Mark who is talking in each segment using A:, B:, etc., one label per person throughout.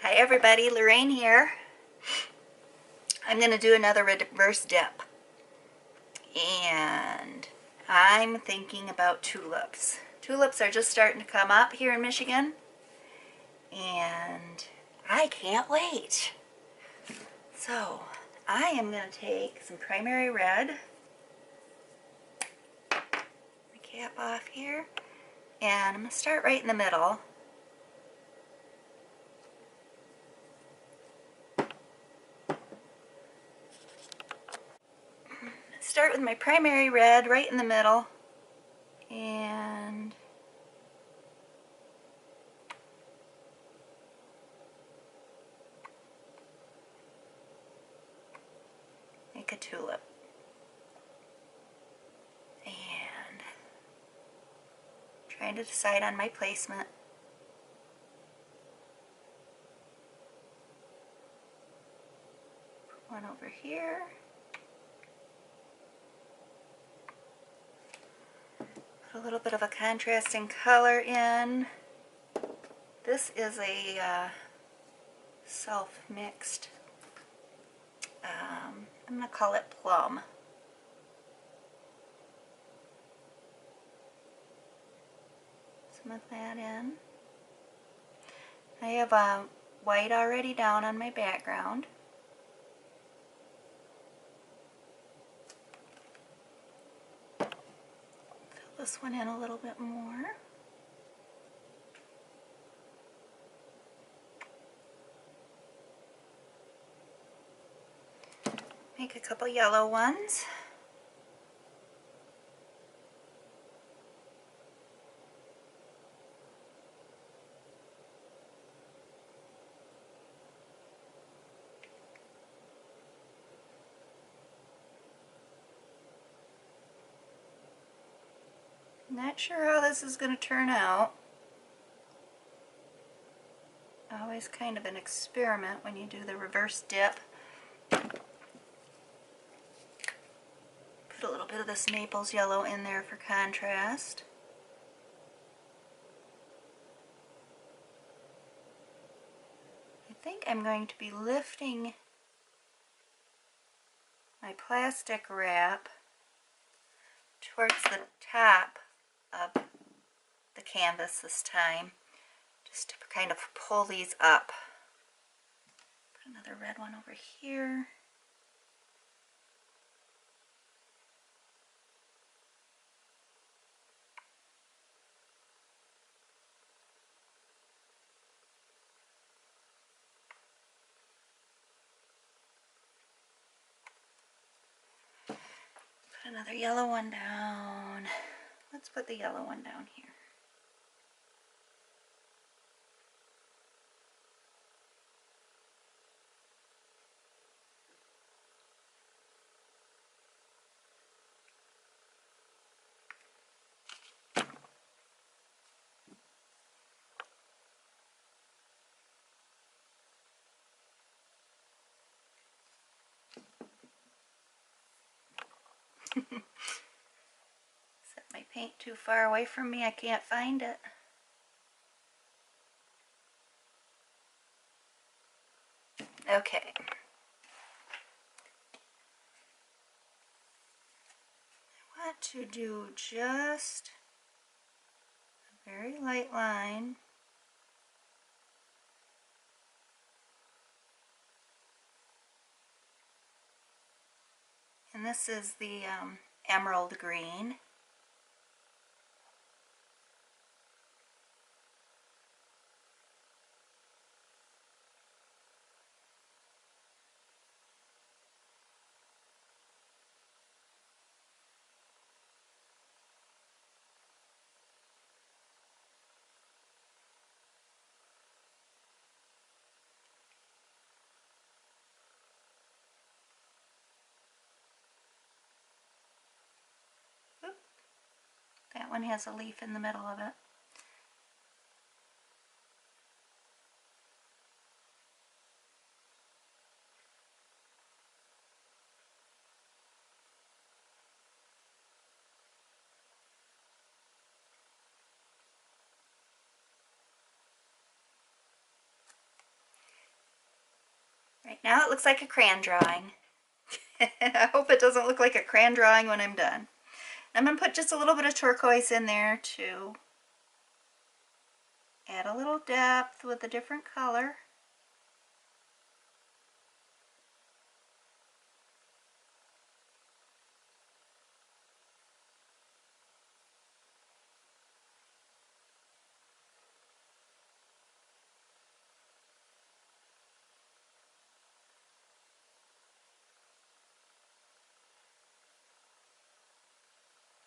A: Hi everybody, Lorraine here. I'm going to do another reverse dip. And I'm thinking about tulips. Tulips are just starting to come up here in Michigan. And I can't wait. So I am going to take some primary red. The cap off here. And I'm going to start right in the middle. Start with my primary red right in the middle, and make a tulip. And trying to decide on my placement. Put one over here. Put a little bit of a contrasting color in. This is a self-mixed, I'm going to call it Plum. Some of that in. I have white already down on my background. Fill this one in a little bit more. Make a couple yellow ones. Not sure how this is going to turn out. Always kind of an experiment when you do the reverse dip. Put a little bit of this Naples yellow in there for contrast. I think I'm going to be lifting my plastic wrap towards the top of the canvas this time, just to kind of pull these up. Put another red one over here. Put another yellow one down. Let's put the yellow one down here. Set my paint too far away from me, I can't find it. Okay. I want to do just a very light line. And this is the emerald green. Oop. That one has a leaf in the middle of it. now it looks like a crayon drawing. I hope it doesn't look like a crayon drawing when I'm done. I'm going to put just a little bit of turquoise in there to add a little depth with a different color.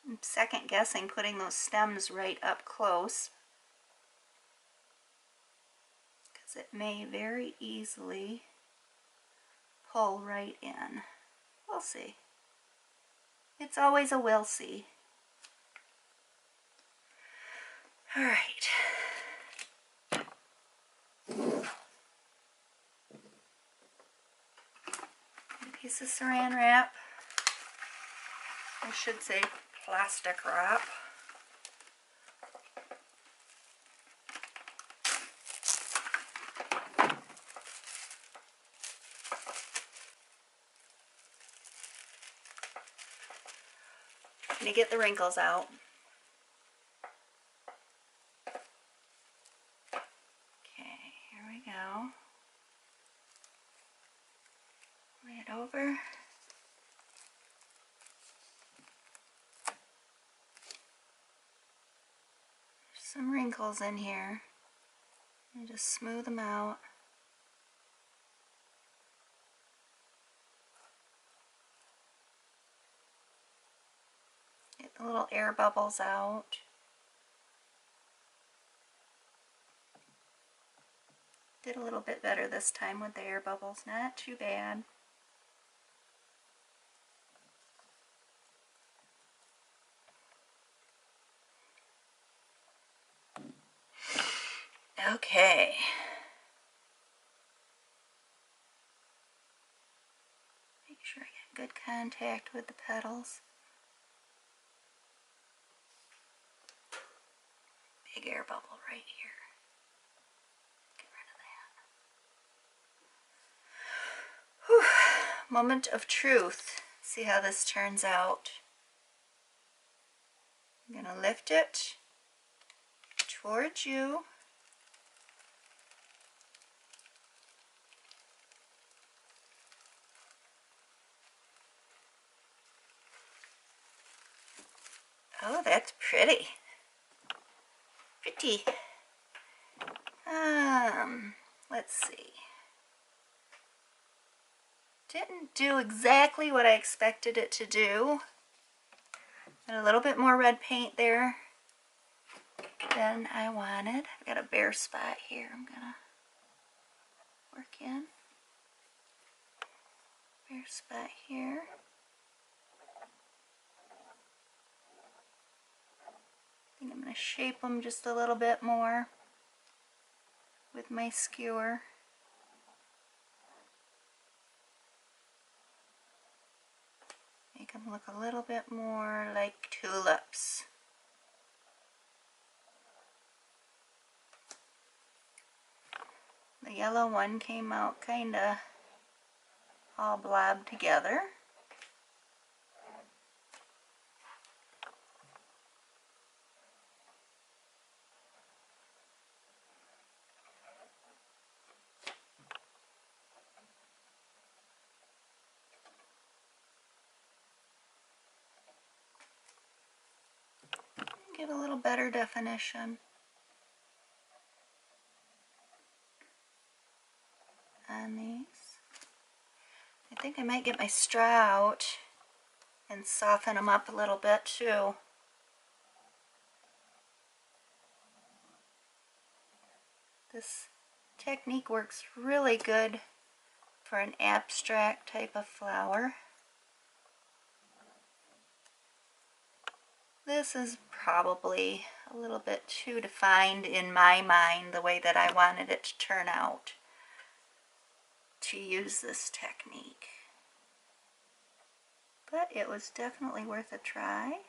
A: I'm second guessing putting those stems right up close, because it may very easily pull right in. We'll see. It's always a we'll see. All right. A piece of saran wrap. I should say plastic wrap. To get the wrinkles out. Okay, here we go. Lay it over. There's some wrinkles in here. And just smooth them out. Get the little air bubbles out. Did a little bit better this time with the air bubbles, not too bad. Okay. Make sure I get good contact with the petals. Big air bubble right here. Get rid of that. Whew. Moment of truth. See how this turns out. I'm going to lift it towards you. Oh, that's pretty. Pretty. Let's see. Didn't do exactly what I expected it to do. Got a little bit more red paint there than I wanted. I've got a bare spot here I'm gonna work in. Bare spot here. I think I'm gonna shape them just a little bit more with my skewer. Make them look a little bit more like tulips. The yellow one came out kinda all blobbed together. Get a little better definition on these. I think I might get my straw out and soften them up a little bit too. This technique works really good for an abstract type of flower. This is probably a little bit too defined in my mind, the way that I wanted it to turn out, to use this technique. But it was definitely worth a try.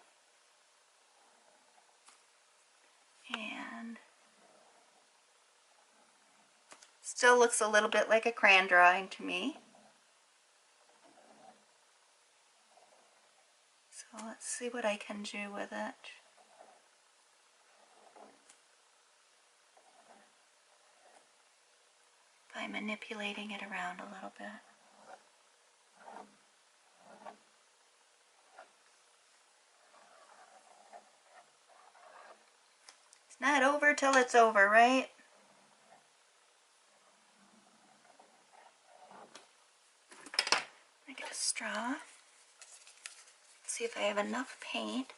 A: And Still looks a little bit like a crayon drawing to me. So let's see what I can do with it. By manipulating it around a little bit. It's not over till it's over, right? I get a straw. See if I have enough paint.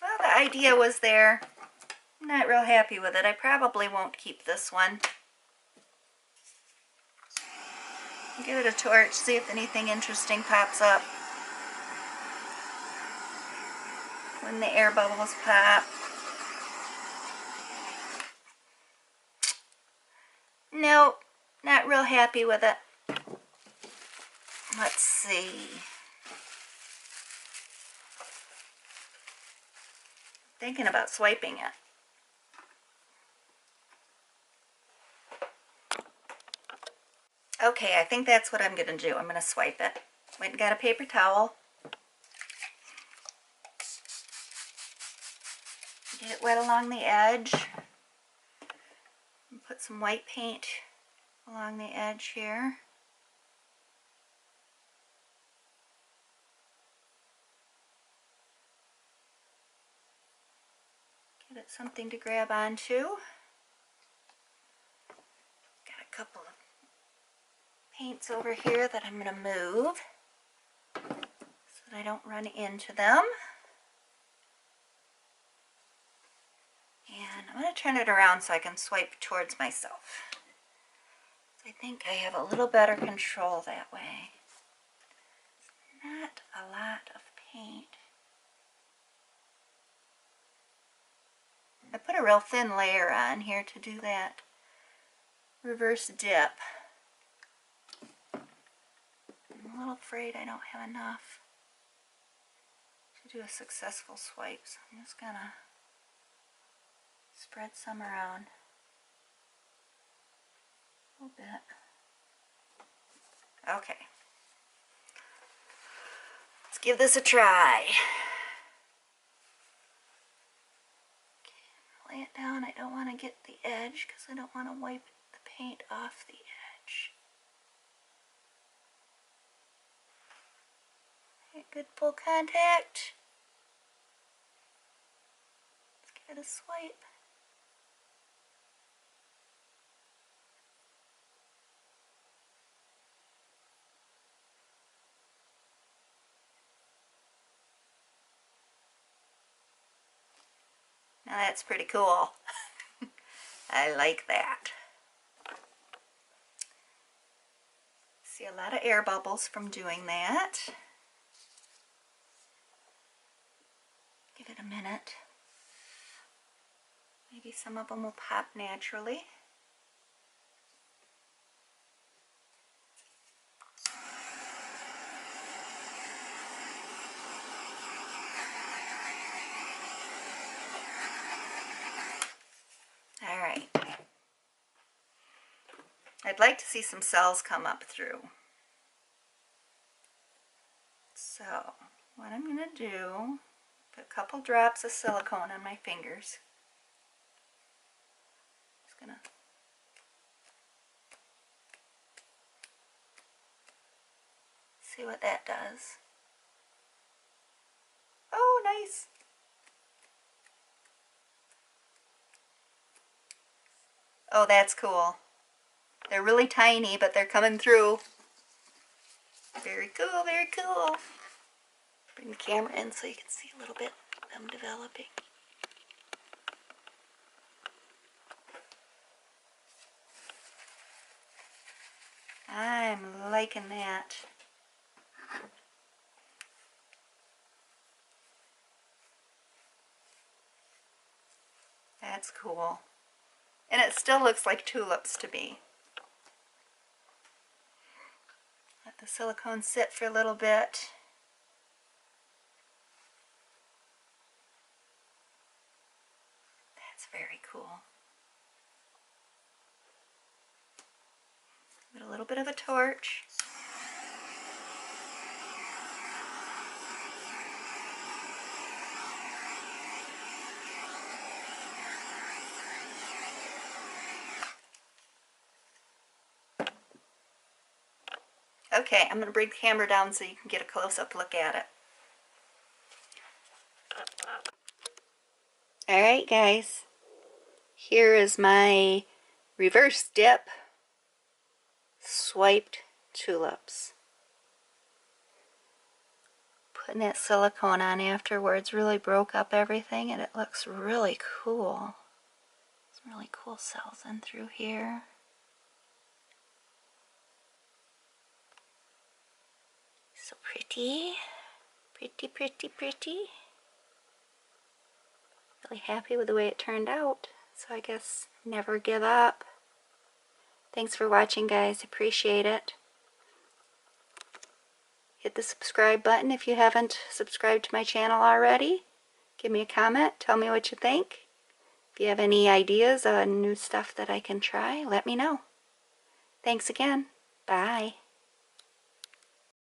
A: Well, the idea was there. I'm not real happy with it. I probably won't keep this one. Give it a torch, see if anything interesting pops up. When the air bubbles pop. Nope, not real happy with it. Let's see. Thinking about swiping it. Okay, I think that's what I'm going to do. I'm going to swipe it. Went and got a paper towel. Get it wet along the edge. And put some white paint along the edge here. Give it something to grab onto. Got a couple of paints over here that I'm going to move so that I don't run into them. And I'm going to turn it around so I can swipe towards myself. I think I have a little better control that way. Not a lot of paint. I put a real thin layer on here to do that reverse dip. I'm a little afraid I don't have enough to do a successful swipe, so I'm just going to spread some around a little bit. Okay. Let's give this a try. Okay, lay it down. I don't want to get the edge because I don't want to wipe the paint off the edge. Okay, good full contact. Let's give it a swipe. Now that's pretty cool. I like that. See a lot of air bubbles from doing that. Give it a minute. Maybe some of them will pop naturally. All right. I'd like to see some cells come up through. So what I'm going to do, put a couple drops of silicone on my fingers. Just going to see what that does. Oh, nice. Oh, that's cool. They're really tiny, but they're coming through. Very cool, very cool. Bring the camera in so you can see a little bit of them developing. I'm liking that. That's cool. And it still looks like tulips to me. Let the silicone sit for a little bit. That's very cool. Give it a little bit of a torch. Okay, I'm going to bring the camera down so you can get a close-up look at it. Alright guys, here is my reverse dip swiped tulips. Putting that silicone on afterwards really broke up everything and it looks really cool. Some really cool cells in through here. So pretty. Pretty, pretty, pretty. Really happy with the way it turned out. So I guess never give up. Thanks for watching guys, appreciate it. Hit the subscribe button if you haven't subscribed to my channel already. Give me a comment, tell me what you think. If you have any ideas on new stuff that I can try, let me know. Thanks again. Bye.